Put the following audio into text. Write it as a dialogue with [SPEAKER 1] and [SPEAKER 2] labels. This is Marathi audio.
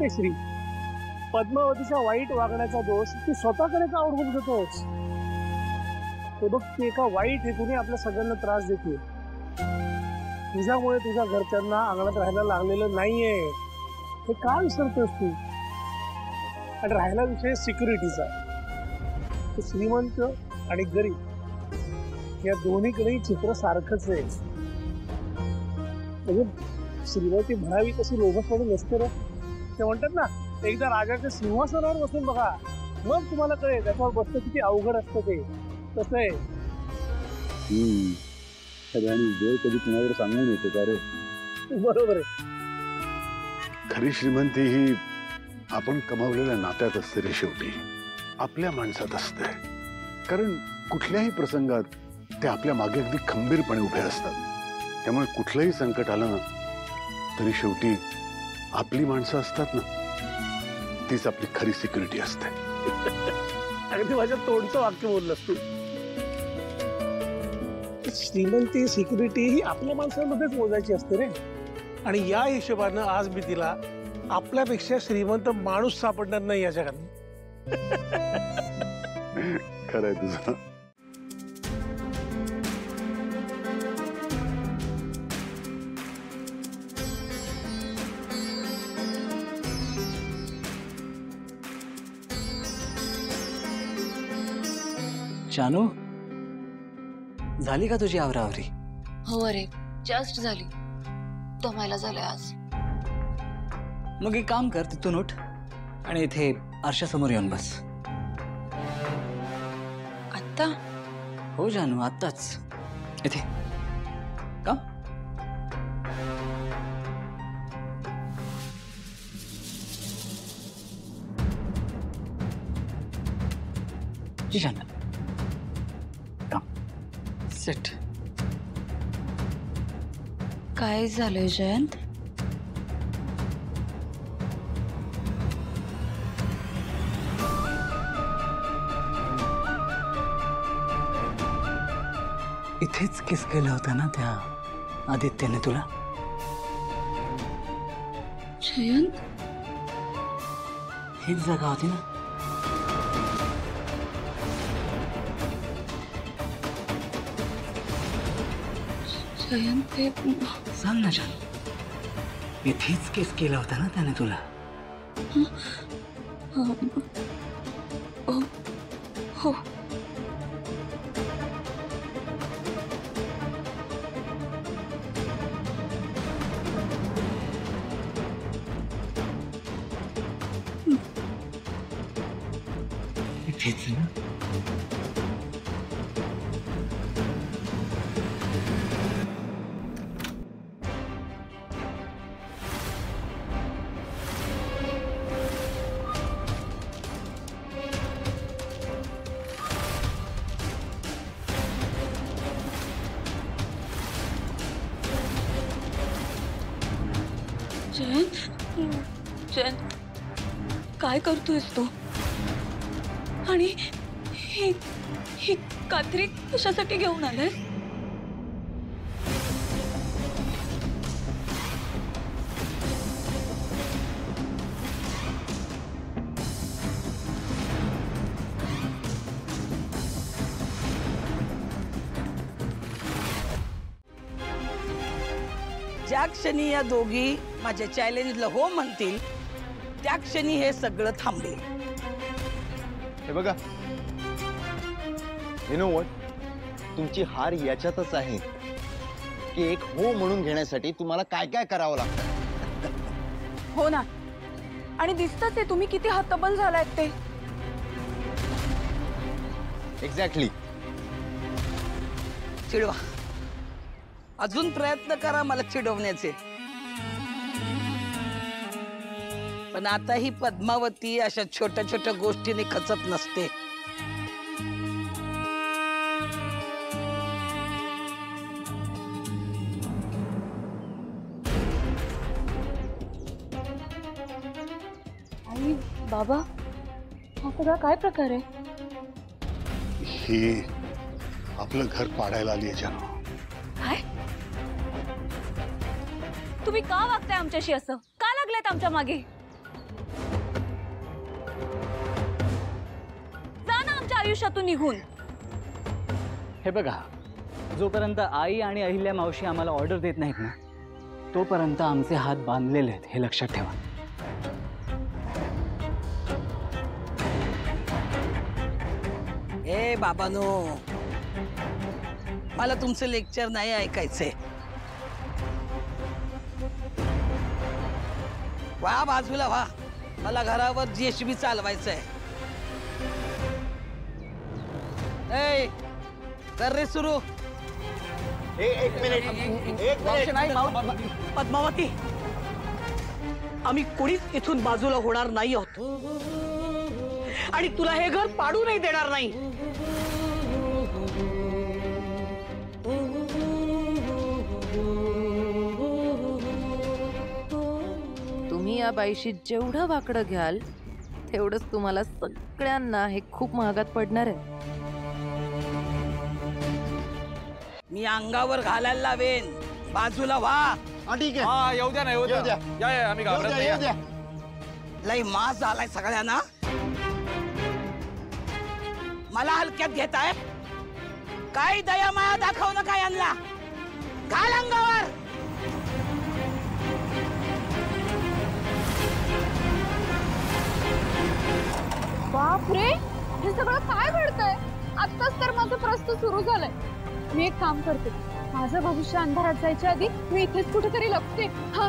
[SPEAKER 1] हे श्री, पद्मावतीच्या वाईट वागण्याचा दोष तू स्वतःकडे का ओढवून घेतोस? ते बघ, ती एका वाईट हेतूने आपल्या सगळ्यांना त्रास देते. तुझ्यामुळे तुझ्या घरच्यांना अंगणात राहायला लागलेलं नाहीये, हे का विसरतोस तू? आणि राहिला विषय सिक्युरिटीचा, श्रीमंत आणि गरीब या दोन्हीकडेही चित्र सारखंच आहे. म्हणजे श्रीमती म्हणावी तशी लोभसवाडी नसते रे. ते म्हणतात ना, एकदा राजाच्या सिंहासनावर बसून बघा, मग तुम्हाला कळेल त्याच्यावर बसतं किती अवघड असतं ते. तसं आहे.
[SPEAKER 2] आणि वेळ कधी कुणावर सांगून येतो का रे?
[SPEAKER 1] बरोबर आहे.
[SPEAKER 2] खरी श्रीमंती ही आपण कमावलेल्या नात्यात असते रे. शेवटी आपल्या माणसात असते. कारण कुठल्याही प्रसंगात ते आपल्या मागे अगदी खंबीरपणे उभे असतात. त्यामुळे कुठलंही संकट आलं ना तरी शेवटी आपली माणसं असतात ना, तीच आपली खरी सिक्युरिटी असते.
[SPEAKER 1] अगदी माझ्या तोंडचं वाक्य बोललंस तू. श्रीमंती सिक्युरिटी ही आपल्या माणसांमध्येच मोजायची असते रे. आणि या हिशोबानं आज मी तिला आपल्यापेक्षा श्रीमंत माणूस सापडणार नाही या जगात.
[SPEAKER 2] खरंय तुझं.
[SPEAKER 3] जानू, झाली का तुझी आवरावरी?
[SPEAKER 4] हो रे, जस्ट झाली. दमायला झालंय आज.
[SPEAKER 3] मग एक काम कर, तिथून उठ आणि इथे आरशासमोर येऊन बस.
[SPEAKER 4] आत्ता?
[SPEAKER 3] हो जानू, आत्ताच. इथे का? जी जानू, सिट.
[SPEAKER 4] काय झालंय जयंत?
[SPEAKER 3] इथेच किस केलं होतं ना त्या आदित्यने तुला?
[SPEAKER 4] जयंत,
[SPEAKER 3] हीच जागा होती ना?
[SPEAKER 4] जयंत ते
[SPEAKER 3] सांग ना जानू, इथेच किस केला होता ना त्याने तुला?
[SPEAKER 4] हो.
[SPEAKER 3] इथेच ना?
[SPEAKER 4] जयंत, काय करतोयस तू? आणि ही कात्री कशासाठी घेऊन आलाय?
[SPEAKER 5] ज्या क्षणी या दोघी माझ्या चॅलेंजला हो म्हणतील त्या क्षणी हे सगळं थांबेल.
[SPEAKER 6] हे बघा, यू नो व्हॉट, तुमची हार याच्यातच आहे की एक हो म्हणून घेण्यासाठी तुम्हाला काय काय करावं लागतं.
[SPEAKER 4] हो ना, आणि दिसतच आहे तुम्ही किती हतबल झालायत ते.
[SPEAKER 6] एक्झॅक्टली.
[SPEAKER 5] चिडवा, अजून प्रयत्न करा मला चिडवण्याचे. पण आता ही पद्मावती अशा छोट्या छोट्या गोष्टीने खचत नसते.
[SPEAKER 4] आई, बाबा, हा सगळा काय प्रकार आहे?
[SPEAKER 2] ही आपलं घर पाडायला आली आहे जानू.
[SPEAKER 4] काय? तुम्ही का वागताय आमच्याशी असं? का लागलेत आमच्या मागे? आयुष्यातून निघून.
[SPEAKER 3] हे बघा, जोपर्यंत आई आणि अहिल्या मावशी आम्हाला ऑर्डर देत नाहीत ना, तोपर्यंत आमचे हात बांधलेले आहेत, हे लक्षात ठेवा.
[SPEAKER 5] ए बाबानो, मला तुमचं लेक्चर नाही ऐकायचंय. वा बाजूला व्हा, मला घरावर JCB चालवायचंय. ए कर रे सुरू.
[SPEAKER 6] एक मिनिट
[SPEAKER 5] पद्मावती, आम्ही कोणीच इथून बाजूला होणार नाही आहोत आणि तुला हे घर पाडू नाही देणार नाही.
[SPEAKER 7] तुम्ही या बाईशी जेवढं वाकडं घ्याल तेवढंच तुम्हाला सगळ्यांना हे खूप महागात पडणार आहे.
[SPEAKER 5] मी अंगावर घालायला लावेन. बाजूला व्हा.
[SPEAKER 6] हा ठीक आहे.
[SPEAKER 8] येऊ द्या ना, येऊ
[SPEAKER 6] येऊ
[SPEAKER 8] द्या.
[SPEAKER 6] द्या.
[SPEAKER 8] या आम्ही
[SPEAKER 6] येऊ
[SPEAKER 8] घाबरत
[SPEAKER 6] द्या,
[SPEAKER 8] नाही.
[SPEAKER 6] येऊ द्या.
[SPEAKER 5] लय मास झालाय सगळ्यांना. मला हलक्यात घेताय. काय दया माया दाखव ना काय आणला. घाल अंगावर.
[SPEAKER 4] बापरे, हे सगळं काय घडतंय? आत्ताच तर माझं प्रस्त सुरू झालंय. मी एक काम करते, माझं भविष्य अंधारात जायच्या आधी मी इथेच कुठेतरी लपते. हा